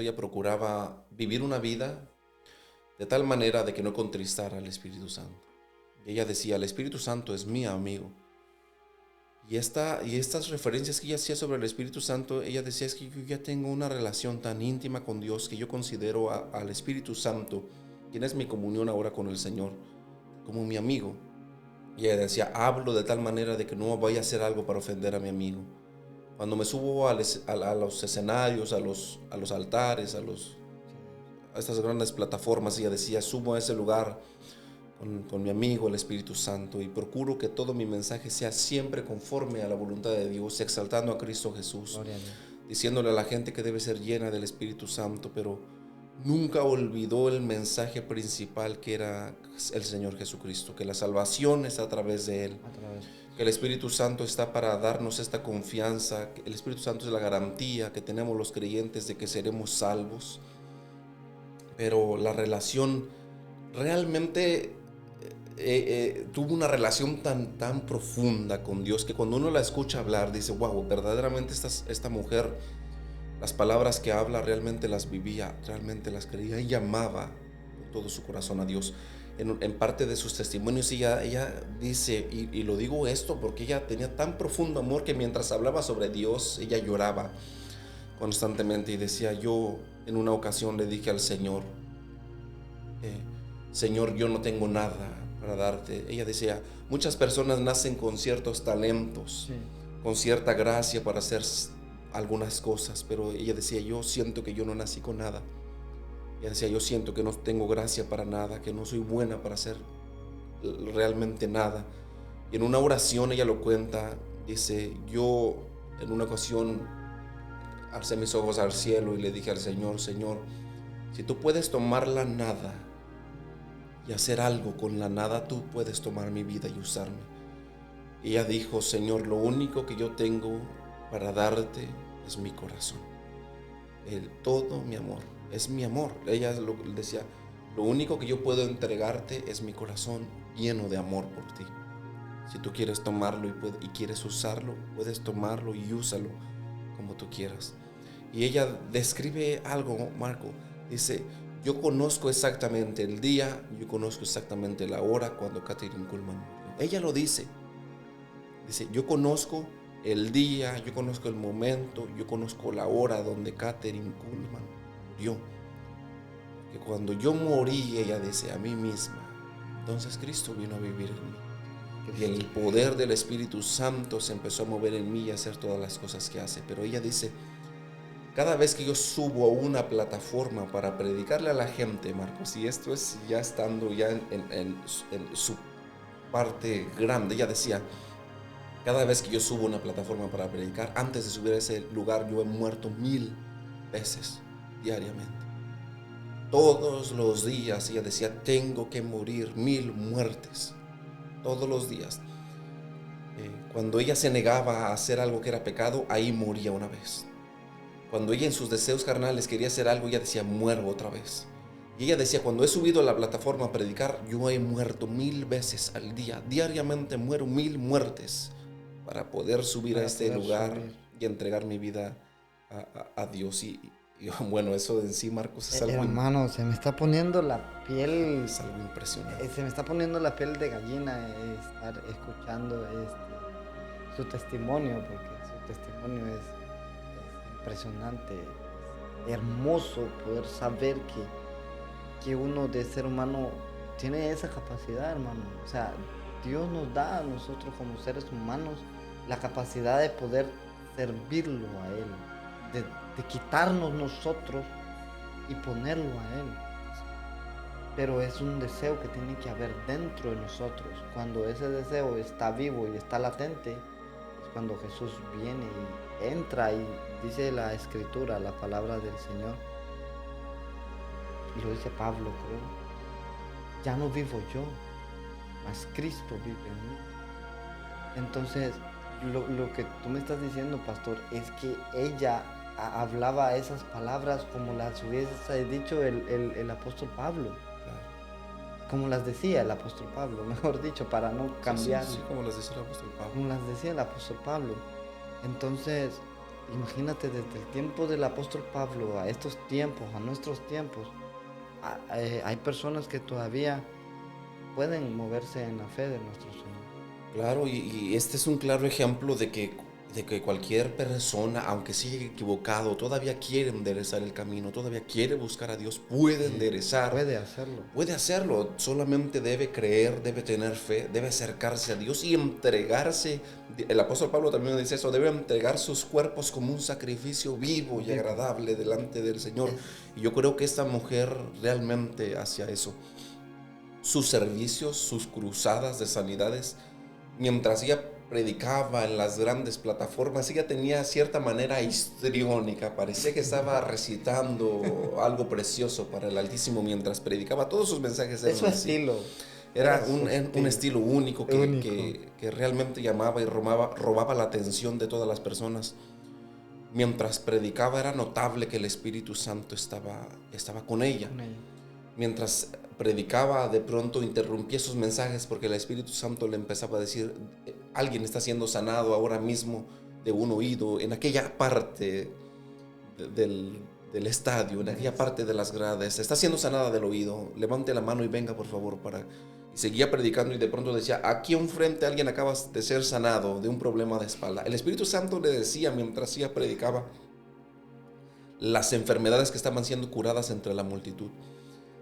ella procuraba vivir una vida de tal manera de que no contristara al Espíritu Santo. Y ella decía, el Espíritu Santo es mi amigo. Y estas referencias que ella hacía sobre el Espíritu Santo, ella decía, es que yo ya tengo una relación tan íntima con Dios que yo considero al Espíritu Santo, quien es mi comunión ahora con el Señor, como mi amigo. Y ella decía, hablo de tal manera de que no vaya a hacer algo para ofender a mi amigo. Cuando me subo a los escenarios, a los altares, a estas grandes plataformas, ella decía, subo a ese lugar con mi amigo, el Espíritu Santo, y procuro que todo mi mensaje sea siempre conforme a la voluntad de Dios, exaltando a Cristo Jesús, Gloria a Dios. diciéndole a la gente que debe ser llena del Espíritu Santo, pero nunca olvidó el mensaje principal que era el Señor Jesucristo, que la salvación es a través de Él, A través. que el Espíritu Santo está para darnos esta confianza, que el Espíritu Santo es la garantía que tenemos los creyentes de que seremos salvos, pero la relación realmente tuvo una relación tan profunda con Dios que cuando uno la escucha hablar dice, wow, verdaderamente esta mujer, las palabras que habla realmente las vivía, realmente las creía y amaba con todo su corazón a Dios. En parte de sus testimonios ella dice, y lo digo esto porque ella tenía tan profundo amor que mientras hablaba sobre Dios, ella lloraba constantemente y decía, yo en una ocasión le dije al Señor, eh, Señor, yo no tengo nada para darte. Ella decía, muchas personas nacen con ciertos talentos, Sí. con cierta gracia para hacer algunas cosas, pero ella decía, yo siento que yo no nací con nada. Ella decía, yo siento que no tengo gracia para nada, que no soy buena para hacer realmente nada. Y en una oración ella lo cuenta, dice, yo en una ocasión alcé mis ojos al cielo y le dije al Señor, Señor, si tú puedes tomar la nada y hacer algo con la nada, tú puedes tomar mi vida y usarme. Y ella dijo, Señor, lo único que yo tengo para darte es mi corazón. Todo mi amor, es mi amor. Ella decía, lo único que yo puedo entregarte es mi corazón lleno de amor por ti. Si tú quieres tomarlo y quieres usarlo, puedes tomarlo y úsalo como tú quieras. Y ella describe algo, Marco, dice, yo conozco exactamente el día, yo conozco exactamente la hora cuando Kathryn Kuhlman murió. Ella lo dice, yo conozco el día, yo conozco el momento, yo conozco la hora donde Kathryn Kuhlman murió. Que cuando yo morí, ella dice a mí misma, entonces Cristo vino a vivir en mí. Y el poder del Espíritu Santo se empezó a mover en mí y a hacer todas las cosas que hace. Pero ella dice, cada vez que yo subo a una plataforma para predicarle a la gente, Marcos, y esto es ya estando ya en su parte grande, ella decía, cada vez que yo subo a una plataforma para predicar, antes de subir a ese lugar, yo he muerto 1000 veces diariamente. Todos los días, ella decía, tengo que morir 1000 muertes. Todos los días. Cuando ella se negaba a hacer algo que era pecado, ahí moría una vez. Cuando ella en sus deseos carnales quería hacer algo, ella decía, muero otra vez. Y ella decía, cuando he subido a la plataforma a predicar, yo he muerto 1000 veces al día. Diariamente muero 1000 muertes para poder subir a este lugar y entregar mi vida a Dios. Y bueno, eso en sí, Marcos, es algo, Hermano, se me está poniendo la piel. es algo impresionante. Se me está poniendo la piel de gallina estar escuchando su testimonio, porque su testimonio es impresionante, es hermoso poder saber que uno de ser humano tiene esa capacidad, hermano. O sea, Dios nos da a nosotros como seres humanos la capacidad de poder servirlo a Él, de quitarnos nosotros y ponerlo a Él. Pero es un deseo que tiene que haber dentro de nosotros. Cuando ese deseo está vivo y está latente, es cuando Jesús viene y entra y dice la Escritura, la palabra del Señor. Y lo dice Pablo, creo. Ya no vivo yo, mas Cristo vive en mí. Entonces, lo que tú me estás diciendo, pastor, es que ella hablaba esas palabras como las hubiese dicho el apóstol Pablo. Como las decía el apóstol Pablo, mejor dicho, para no cambiar. Sí, como las decía el apóstol Pablo. Como las decía el apóstol Pablo. Entonces, imagínate desde el tiempo del apóstol Pablo a estos tiempos, a nuestros tiempos, hay personas que todavía pueden moverse en la fe de nuestro Señor. Claro, y este es un claro ejemplo de que cualquier persona, aunque siga equivocado, todavía quiere enderezar el camino, todavía quiere buscar a Dios, puede enderezar. Puede hacerlo. Puede hacerlo, solamente debe creer, debe tener fe, debe acercarse a Dios y entregarse. El apóstol Pablo también dice eso, debe entregar sus cuerpos como un sacrificio vivo y agradable delante del Señor. Y yo creo que esta mujer realmente hacía eso. Sus servicios, sus cruzadas de sanidades, mientras ella predicaba en las grandes plataformas, ella tenía cierta manera histriónica, parecía que estaba recitando algo precioso para el Altísimo mientras predicaba. Todos sus mensajes eran Es su así. estilo. Era un estilo único Único. que realmente llamaba y robaba la atención de todas las personas. Mientras predicaba era notable que el Espíritu Santo estaba con ella. Mientras predicaba, de pronto interrumpía sus mensajes porque el Espíritu Santo le empezaba a decir, alguien está siendo sanado ahora mismo de un oído, en aquella parte del estadio, en aquella parte de las gradas, está siendo sanada del oído, levante la mano y venga por favor para... Y seguía predicando y de pronto decía, aquí enfrente alguien acaba de ser sanado de un problema de espalda. El Espíritu Santo le decía mientras ella predicaba las enfermedades que estaban siendo curadas entre la multitud.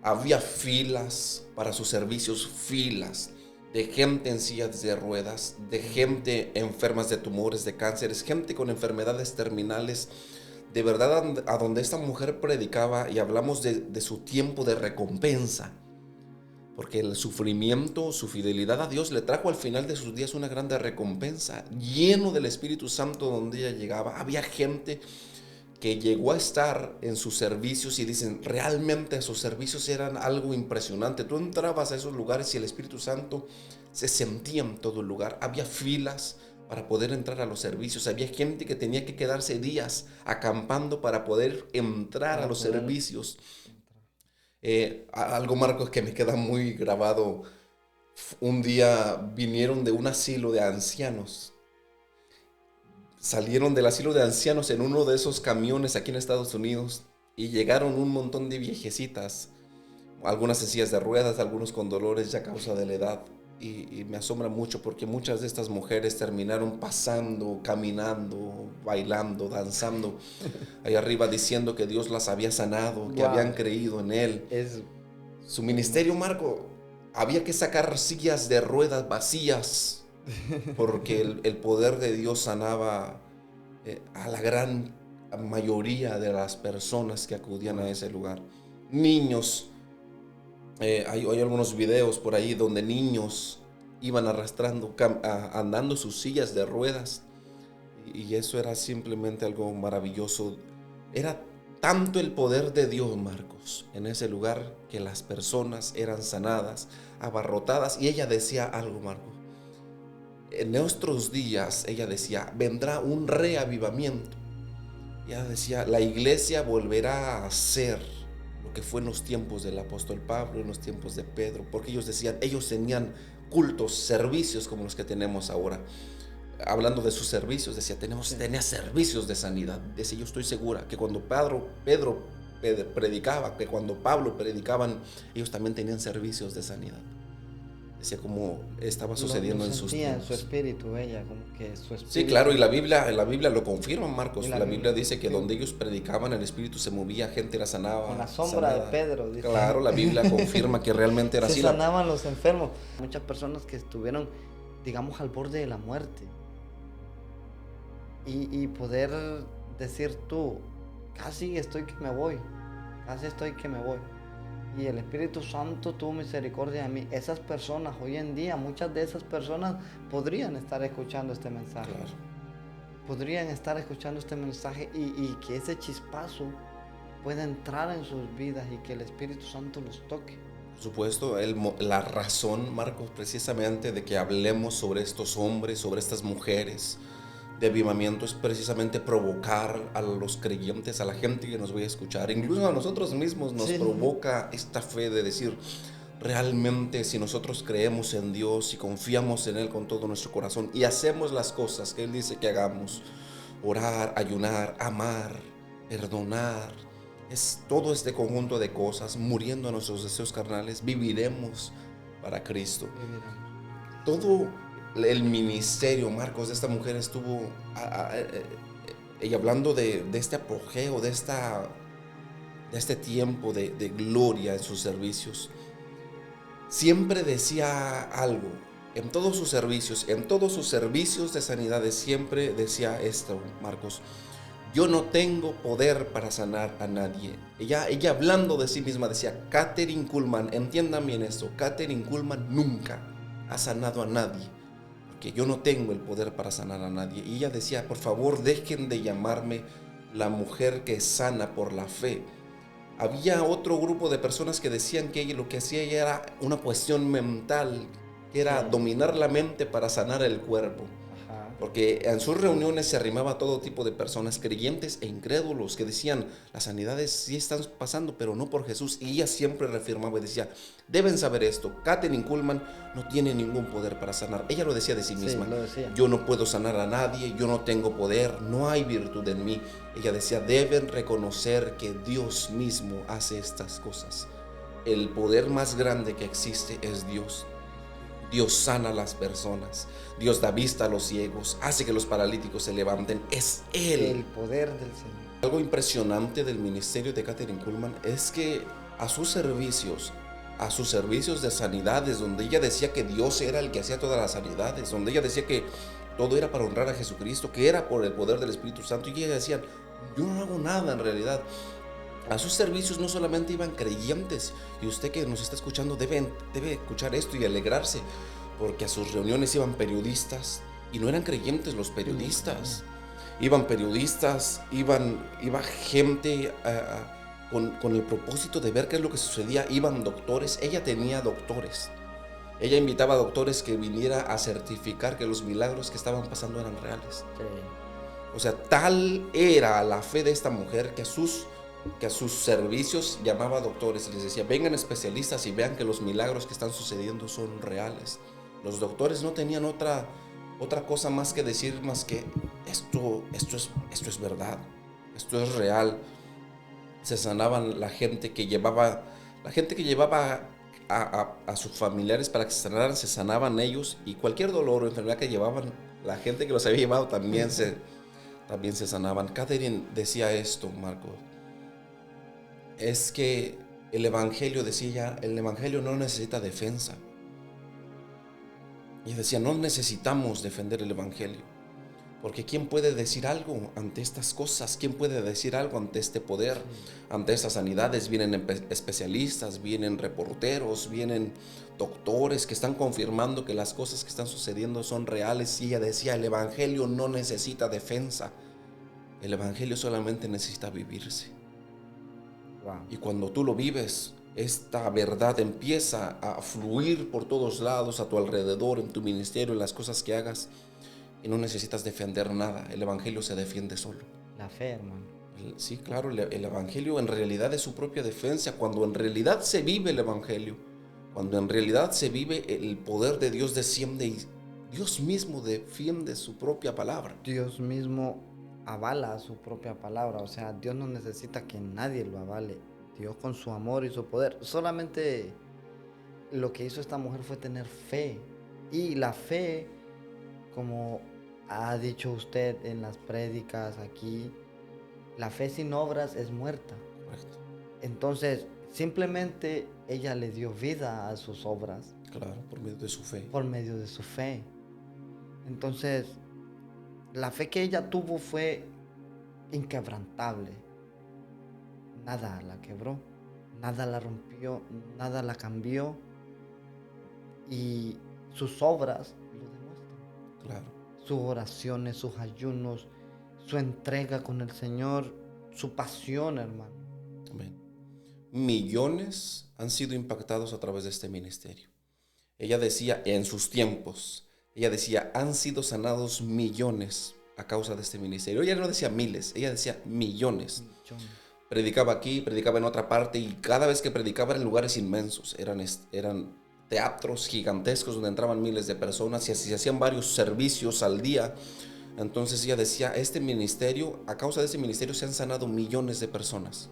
Había filas para sus servicios, filas de gente en sillas de ruedas, de gente enfermas de tumores, de cánceres, gente con enfermedades terminales. De verdad, a donde esta mujer predicaba, y hablamos de su tiempo de recompensa, porque el sufrimiento, su fidelidad a Dios le trajo al final de sus días una grande recompensa, lleno del Espíritu Santo donde ella llegaba. Había gente que llegó a estar en sus servicios y dicen, realmente sus servicios eran algo impresionante. Tú entrabas a esos lugares y el Espíritu Santo se sentía en todo el lugar. Había filas para poder entrar a los servicios. Había gente que tenía que quedarse días acampando para poder entrar a los servicios. Algo, Marcos, que me queda muy grabado. Un día vinieron de un asilo de ancianos. Salieron del asilo de ancianos en uno de esos camiones aquí en Estados Unidos y llegaron un montón de viejecitas, algunas en sillas de ruedas, algunos con dolores ya a causa de la edad. Y me asombra mucho porque muchas de estas mujeres terminaron pasando, caminando, bailando, danzando ahí arriba, diciendo que Dios las había sanado, que habían creído en Él. Su ministerio, Marco, había que sacar sillas de ruedas vacías porque el poder de Dios sanaba a la gran mayoría de las personas que acudían a ese lugar. Niños, hay algunos videos por ahí donde niños iban arrastrando, andando sus sillas de ruedas, y eso era simplemente algo maravilloso. Era tanto el poder de Dios, Marcos, en ese lugar, que las personas eran sanadas, abarrotadas. Y ella decía algo, Marcos, en nuestros días, ella decía, vendrá un reavivamiento. Ella decía, la iglesia volverá a ser lo que fue en los tiempos del apóstol Pablo, en los tiempos de Pedro, porque ellos decían, ellos tenían cultos, servicios como los que tenemos ahora. Hablando de sus servicios, decía, tenía servicios de sanidad. Decía, yo estoy segura que cuando Pedro predicaba, que cuando Pablo predicaban, ellos también tenían servicios de sanidad. Decía cómo estaba sucediendo en sus tiempos. En su espíritu, ella, como que su espíritu. Sí, claro, y la Biblia lo confirma, Marcos. La Biblia dice que donde ellos predicaban, el espíritu se movía, gente era sanada. Con la sombra de Pedro. Dice. Claro, la Biblia confirma que realmente era así. Se sanaban los enfermos. Muchas personas que estuvieron, digamos, al borde de la muerte. Y poder decir tú, casi estoy que me voy. Y el Espíritu Santo tuvo misericordia de mí. Esas personas, hoy en día, muchas de esas personas podrían estar escuchando este mensaje. Claro. Podrían estar escuchando este mensaje y que ese chispazo pueda entrar en sus vidas y que el Espíritu Santo los toque. Por supuesto, la razón, Marcos, precisamente de que hablemos sobre estos hombres, sobre estas mujeres de avivamiento, es precisamente provocar a los creyentes, a la gente que nos vaya a escuchar, incluso a nosotros mismos nos provoca esta fe de decir, realmente si nosotros creemos en Dios y confiamos en Él con todo nuestro corazón y hacemos las cosas que Él dice que hagamos, orar, ayunar, amar, perdonar. Es todo este conjunto de cosas, muriendo a nuestros deseos carnales, viviremos para Cristo. Todo el ministerio, Marcos, de esta mujer estuvo, ella hablando de este apogeo, de este tiempo de gloria en sus servicios. Siempre decía algo, en todos sus servicios de sanidades, siempre decía esto, Marcos: yo no tengo poder para sanar a nadie. Ella hablando de sí misma decía: Kathryn Kuhlman, entiendan bien esto, Kathryn Kuhlman nunca ha sanado a nadie, porque yo no tengo el poder para sanar a nadie. Y ella decía: por favor, dejen de llamarme la mujer que sana por la fe. Había otro grupo de personas que decían que ella lo que hacía ella era una cuestión mental, que era dominar la mente para sanar el cuerpo. Porque en sus reuniones se arrimaba a todo tipo de personas, creyentes e incrédulos, que decían: las sanidades sí están pasando, pero no por Jesús. Y ella siempre reafirmaba y decía: deben saber esto, Kathryn Kuhlman no tiene ningún poder para sanar. Ella lo decía de sí misma: yo no puedo sanar a nadie, yo no tengo poder, no hay virtud en mí. Ella decía: deben reconocer que Dios mismo hace estas cosas. El poder más grande que existe es Dios. Dios sana a las personas, Dios da vista a los ciegos, hace que los paralíticos se levanten. Es Él. El poder del Señor. Algo impresionante del ministerio de Kathryn Kuhlman es que a sus servicios de sanidades, donde ella decía que Dios era el que hacía todas las sanidades, donde ella decía que todo era para honrar a Jesucristo, que era por el poder del Espíritu Santo, y ella decía: yo no hago nada en realidad. A sus servicios no solamente iban creyentes, y usted que nos está escuchando debe escuchar esto y alegrarse, porque a sus reuniones iban periodistas, y no eran creyentes los periodistas. Iban periodistas, iba gente con el propósito de ver qué es lo que sucedía. Iban doctores, ella tenía doctores. Ella invitaba a doctores que viniera a certificar que los milagros que estaban pasando eran reales. Sí. O sea, tal era la fe de esta mujer que a sus servicios llamaba a doctores y les decía: vengan especialistas y vean que los milagros que están sucediendo son reales. Los doctores no tenían otra cosa más que decir, más que esto es verdad, esto es real. Se sanaban la gente que llevaba a sus familiares para que se sanaran, se sanaban ellos, y cualquier dolor o enfermedad que llevaban, la gente que los había llevado también se sanaban. Kathryn decía esto, Marcos: es que el evangelio, decía ella, el evangelio no necesita defensa. Y decía: no necesitamos defender el evangelio, porque ¿quién puede decir algo ante estas cosas? ¿Quién puede decir algo ante este poder, ante estas sanidades? Vienen especialistas, vienen reporteros, vienen doctores que están confirmando que las cosas que están sucediendo son reales. Y ella decía: el evangelio no necesita defensa, el evangelio solamente necesita vivirse. Wow. Y cuando tú lo vives, esta verdad empieza a fluir por todos lados, a tu alrededor, en tu ministerio, en las cosas que hagas, y no necesitas defender nada. El evangelio se defiende solo. La fe, hermano. Sí, claro, el evangelio en realidad es su propia defensa. Cuando en realidad se vive el evangelio, cuando en realidad se vive, el poder de Dios desciende y Dios mismo defiende su propia palabra. Dios mismo avala su propia palabra. O sea, Dios no necesita que nadie lo avale. Dios, con su amor y su poder, solamente lo que hizo esta mujer fue tener fe. Y la fe, como ha dicho usted en las prédicas aquí, la fe sin obras es muerta. Correcto. Entonces, simplemente ella le dio vida a sus obras. Claro, por medio de su fe. Por medio de su fe. Entonces, la fe que ella tuvo fue inquebrantable. Nada la quebró, nada la rompió, nada la cambió. Y sus obras lo demuestran. Claro. Sus oraciones, sus ayunos, su entrega con el Señor, su pasión, hermano. Amén. Millones han sido impactados a través de este ministerio. Ella decía, en sus tiempos, han sido sanados millones a causa de este ministerio. Ella no decía miles, ella decía millones. Predicaba aquí, predicaba en otra parte, y cada vez que predicaba en lugares inmensos, eran teatros gigantescos donde entraban miles de personas, y así se hacían varios servicios al día. Entonces ella decía, este ministerio, a causa de ese ministerio se han sanado millones de personas.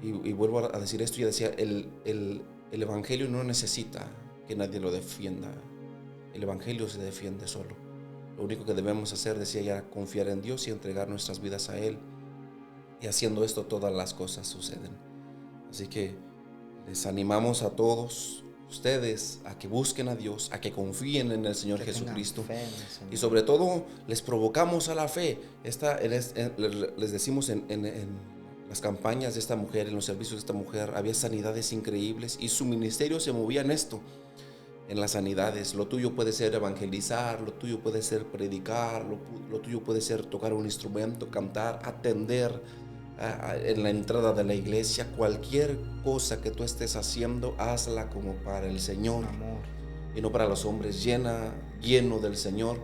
Y vuelvo a decir esto, ella decía, el evangelio no necesita que nadie lo defienda. El evangelio se defiende solo. Lo único que debemos hacer, decía ella, era confiar en Dios y entregar nuestras vidas a Él. Y haciendo esto todas las cosas suceden. Así que les animamos a todos ustedes a que busquen a Dios, a que confíen en el Señor Jesucristo. Y sobre todo les provocamos a la fe. Les decimos en las campañas de esta mujer, en los servicios de esta mujer, había sanidades increíbles y su ministerio se movía en esto, en las sanidades. Lo tuyo puede ser evangelizar, lo tuyo puede ser predicar, lo tuyo puede ser tocar un instrumento, cantar, atender en la entrada de la iglesia. Cualquier cosa que tú estés haciendo, hazla como para el Señor, Amor. y no para los hombres. Lleno del Señor,